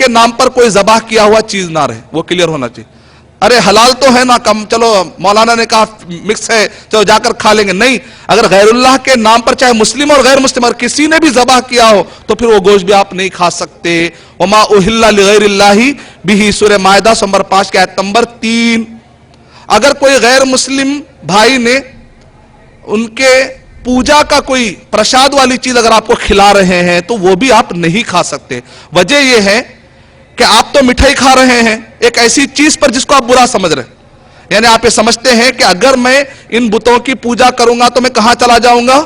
के नाम पर कोई ज़बाह किया हुआ चीज ना रहे, वो क्लियर होना चाहिए। अरे हलाल तो है ना, कम चलो मौलाना ने कहा मिक्स है चलो जाकर खा लेंगे, नहीं। अगर गैरुल्लाह के नाम पर चाहे मुस्लिम और गैर मुस्लिम अगर किसी ने भी ज़बाह किया हो तो फिर वो गोश्त भी आप नहीं खा सकते। वमा उहिल्ला लिगैरिल्लाहि बिही, सूरह माइदा नंबर 5 की आयत नंबर 3। अगर कोई गैर मुस्लिम भाई ने उनके पूजा का कोई प्रसाद वाली चीज अगर आपको खिला रहे हैं तो वो भी आप नहीं खा सकते। वजह यह है कि आप तो मिठाई खा रहे हैं एक ऐसी चीज पर जिसको आप बुरा समझ रहे हैं, यानी आप ये समझते हैं कि अगर मैं इन बुतों की पूजा करूंगा तो मैं कहां चला जाऊंगा,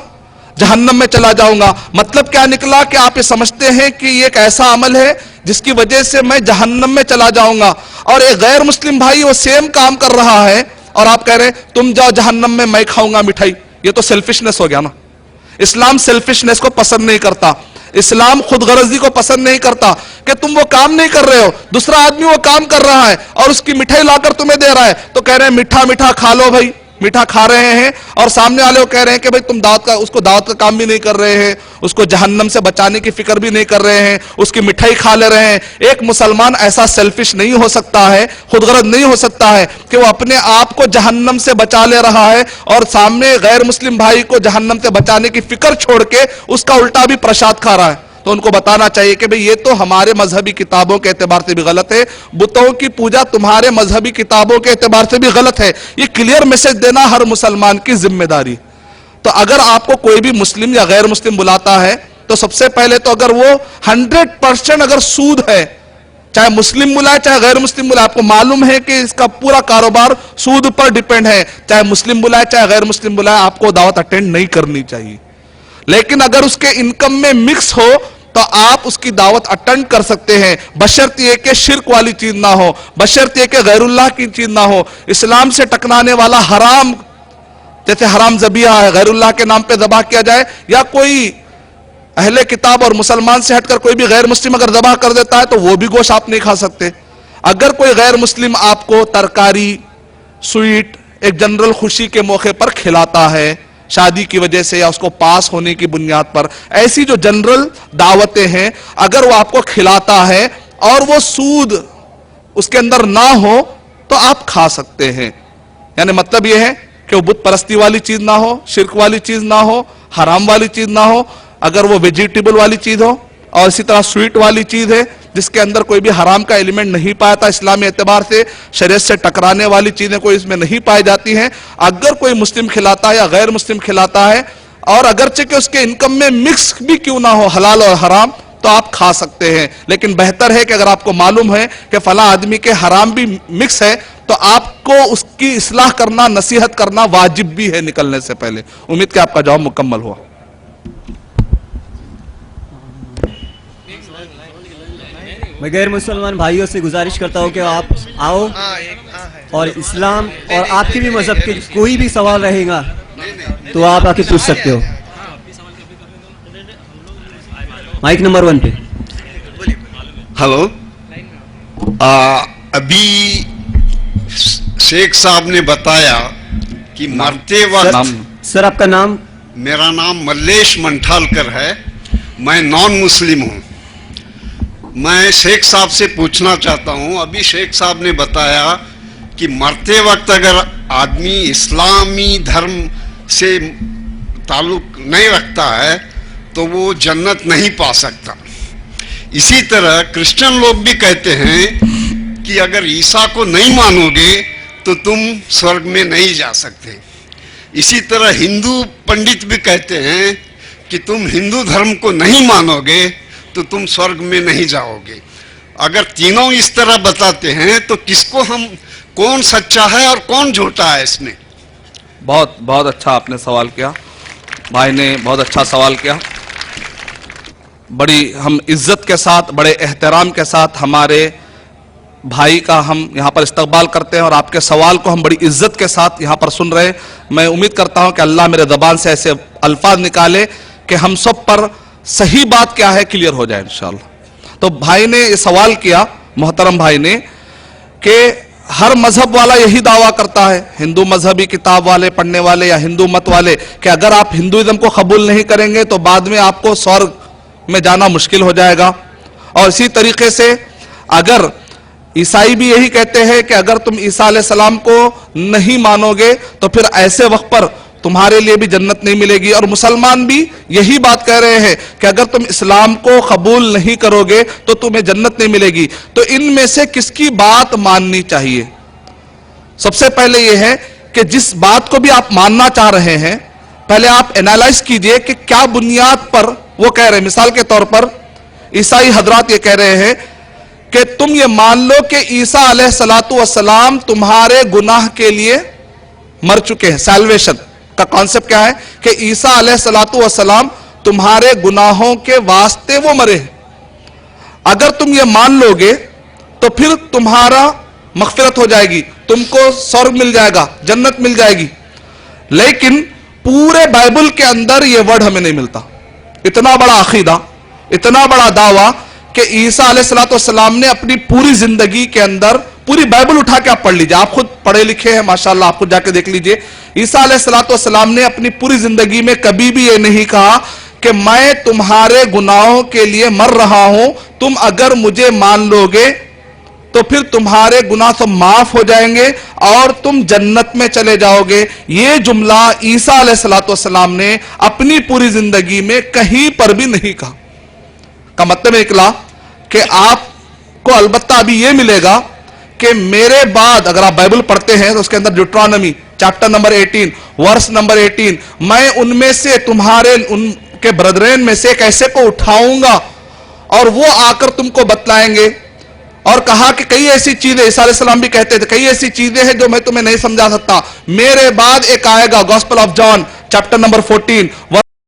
जहन्नम में चला जाऊंगा। मतलब क्या निकला कि आप ये समझते हैं कि ये एक ऐसा अमल है जिसकी वजह से मैं जहन्नम में चला जाऊंगा, और एक गैर मुस्लिम भाई वो सेम काम कर रहा है और आप कह रहे हैं तुम जाओ जहन्नम में, मैं खाऊंगा मिठाई। ये तो सेल्फिशनेस हो गया ना। इस्लाम सेल्फिशनेस को पसंद नहीं करता, इस्लाम खुदगर्जी को पसंद नहीं करता कि तुम वो काम नहीं कर रहे हो, दूसरा आदमी वो काम कर रहा है और उसकी मिठाई लाकर तुम्हें दे रहा है तो कह रहे हैं मीठा मीठा खा लो भाई, मीठा खा रहे हैं, और सामने वाले वो कह रहे हैं कि भाई तुम उसको दावत का काम भी नहीं कर रहे हैं, उसको जहन्नम से बचाने की फिक्र भी नहीं कर रहे हैं, उसकी मिठाई खा ले रहे हैं। एक मुसलमान ऐसा सेल्फिश नहीं हो सकता है, खुदगर्ज नहीं हो सकता है कि वो अपने आप को जहन्नम से बचा ले रहा है और सामने गैर मुस्लिम भाई को जहन्नम से बचाने की फिक्र छोड़ के उसका उल्टा भी प्रसाद खा रहा है। तो उनको बताना चाहिए कि भाई ये तो हमारे मजहबी किताबों के एतबार से भी गलत है, बुतों की पूजा तुम्हारे मजहबी किताबों के एतबार से भी गलत है। ये क्लियर मैसेज देना हर मुसलमान की जिम्मेदारी। तो अगर आपको कोई भी मुस्लिम या गैर मुस्लिम बुलाता है तो सबसे पहले तो अगर वो 100% अगर सूद है, चाहे मुस्लिम बुलाए चाहे गैर मुस्लिम बुलाए, आपको मालूम है कि इसका पूरा कारोबार सूद पर डिपेंड है, चाहे मुस्लिम बुलाए चाहे गैर मुस्लिम बुलाए, आपको दावत अटेंड नहीं करनी चाहिए। लेकिन अगर उसके इनकम में मिक्स हो तो आप उसकी दावत अटेंड कर सकते हैं, बशर्ते ये कि शिर्क वाली चीज ना हो, बशर्ते ये कि गैरुल्लाह की चीज ना हो, इस्लाम से टकराने वाला हराम, जैसे हराम ज़बिया है, गैरुल्लाह के नाम पे ज़बाह किया जाए, या कोई अहले किताब और मुसलमान से हटकर कोई भी गैर मुस्लिम अगर ज़बाह कर देता है तो वो भी गोश्त आप नहीं खा सकते। अगर कोई गैर मुस्लिम आपको तरकारी, स्वीट एक जनरल खुशी के मौके पर खिलाता है, शादी की वजह से या उसको पास होने की बुनियाद पर, ऐसी जो जनरल दावतें हैं अगर वो आपको खिलाता है और वो सूद उसके अंदर ना हो तो आप खा सकते हैं। यानी मतलब ये है कि वो बुत परस्ती वाली चीज ना हो, शिर्क वाली चीज ना हो, हराम वाली चीज ना हो, अगर वो वेजिटेबल वाली चीज हो और इसी तरह स्वीट वाली चीज है जिसके अंदर कोई भी हराम का एलिमेंट नहीं पाया था, इस्लामी एतबार से शरीयत से टकराने वाली चीजें कोई इसमें नहीं पाई जाती हैं, अगर कोई मुस्लिम खिलाता है या गैर मुस्लिम खिलाता है और अगरचे कि उसके इनकम में मिक्स भी क्यों ना हो हलाल और हराम, तो आप खा सकते हैं। लेकिन बेहतर है कि अगर आपको मालूम है कि फला आदमी के हराम भी मिक्स है तो आपको उसकी इस्लाह करना, नसीहत करना वाजिब भी है निकलने से पहले। उम्मीद कि आपका जवाब मुकम्मल हुआ। मैं गैर मुसलमान भाइयों से गुजारिश करता हूँ कि आप आओ और इस्लाम और आपके भी मजहब के कोई भी सवाल रहेगा तो आप आके पूछ सकते हो। माइक नंबर 1 पे। हेलो, अभी शेख साहब ने बताया कि मरते वक्त। सर आपका नाम? मेरा नाम मल्लेश मंठालकर है, मैं नॉन मुस्लिम हूँ। मैं शेख साहब से पूछना चाहता हूँ, अभी शेख साहब ने बताया कि मरते वक्त अगर आदमी इस्लामी धर्म से ताल्लुक नहीं रखता है तो वो जन्नत नहीं पा सकता। इसी तरह क्रिश्चियन लोग भी कहते हैं कि अगर ईसा को नहीं मानोगे तो तुम स्वर्ग में नहीं जा सकते। इसी तरह हिंदू पंडित भी कहते हैं कि तुम हिंदू धर्म को नहीं मानोगे तो तुम स्वर्ग में नहीं जाओगे। अगर तीनों इस तरह बताते हैं तो किसको हम, कौन सच्चा है और कौन झूठा है इसमें? बहुत बहुत अच्छा आपने सवाल किया, भाई ने बहुत अच्छा सवाल किया। बड़ी हम इज्जत के साथ, बड़े एहतराम के साथ हमारे भाई का हम यहाँ पर इस्तकबाल करते हैं और आपके सवाल को हम बड़ी इज्जत के साथ यहाँ पर सुन रहे हैं। मैं उम्मीद करता हूँ कि अल्लाह मेरे ज़बान से ऐसे अल्फाज निकाले कि हम सब पर सही बात क्या है क्लियर हो जाए इंशाअल्लाह। तो भाई ने ये सवाल किया, मोहतरम भाई ने, कि हर मजहब वाला यही दावा करता है, हिंदू मजहबी किताब वाले पढ़ने वाले या हिंदू मत वाले, कि अगर आप हिंदुइज्म को कबूल नहीं करेंगे तो बाद में आपको स्वर्ग में जाना मुश्किल हो जाएगा। और इसी तरीके से अगर ईसाई भी यही कहते हैं कि अगर तुम ईसा अलैहिस्सलाम को नहीं मानोगे तो फिर ऐसे वक्त पर तुम्हारे लिए भी जन्नत नहीं मिलेगी, और मुसलमान भी यही बात कह रहे हैं कि अगर तुम इस्लाम को कबूल नहीं करोगे तो तुम्हें जन्नत नहीं मिलेगी। तो इनमें से किसकी बात माननी चाहिए? सबसे पहले यह है कि जिस बात को भी आप मानना चाह रहे हैं, पहले आप एनालाइज कीजिए कि क्या बुनियाद पर वो कह रहे हैं। मिसाल के तौर पर ईसाई हजरात ये कह रहे हैं कि तुम ये मान लो कि ईसा अलैहिस्सलातु वस्सलाम तुम्हारे गुनाह के लिए मर चुके हैं। सैल्वेशन का कॉन्सेप्ट क्या है कि ईसा अलैहिस्सलातु वस्सलाम तुम्हारे गुनाहों के वास्ते वो मरे हैं। अगर तुम ये मान लोगे तो फिर तुम्हारा मगफिरत हो जाएगी, तुमको स्वर्ग मिल जाएगा, जन्नत मिल जाएगी। लेकिन पूरे बाइबल के अंदर यह वर्ड हमें नहीं मिलता। इतना बड़ा अकीदा, इतना बड़ा दावा कि ईसा अलैहिस्सलातु वस्सलाम ने अपनी पूरी जिंदगी के अंदर, पूरी बाइबल उठा के आप पढ़ लीजिए, आप खुद पढ़े लिखे हैं माशाल्लाह, आप खुद जाके देख लीजिए। ईसा अलैहिस्सलातु वस्सलाम ने अपनी पूरी जिंदगी में कभी भी ये नहीं कहा कि मैं तुम्हारे गुनाहों के लिए मर रहा हूं, तुम अगर मुझे मान लोगे तो फिर तुम्हारे गुनाह तो माफ हो जाएंगे और तुम जन्नत में चले जाओगे। ये जुमला ईसा अलैहिस्सलातु वस्सलाम ने अपनी पूरी जिंदगी में कहीं पर भी नहीं कहा। का मतलब निकला कि आपको अलबत्ता अभी यह मिलेगा कि मेरे बाद, अगर आप बाइबल पढ़ते हैं तो उसके अंदर ड्यूटरॉनमी चैप्टर नंबर 18 वर्स नंबर 18, मैं उनमें से, तुम्हारे उनके ब्रदरेन में से एक ऐसे को उठाऊंगा और वो आकर तुमको बतलाएंगे। और कहा कि कई ऐसी चीजें, ईसा अलैहिस्सलाम भी कहते थे, कई ऐसी चीजें हैं जो मैं तुम्हें नहीं समझा सकता, मेरे बाद एक आएगा। Gospel of John chapter number 14 verse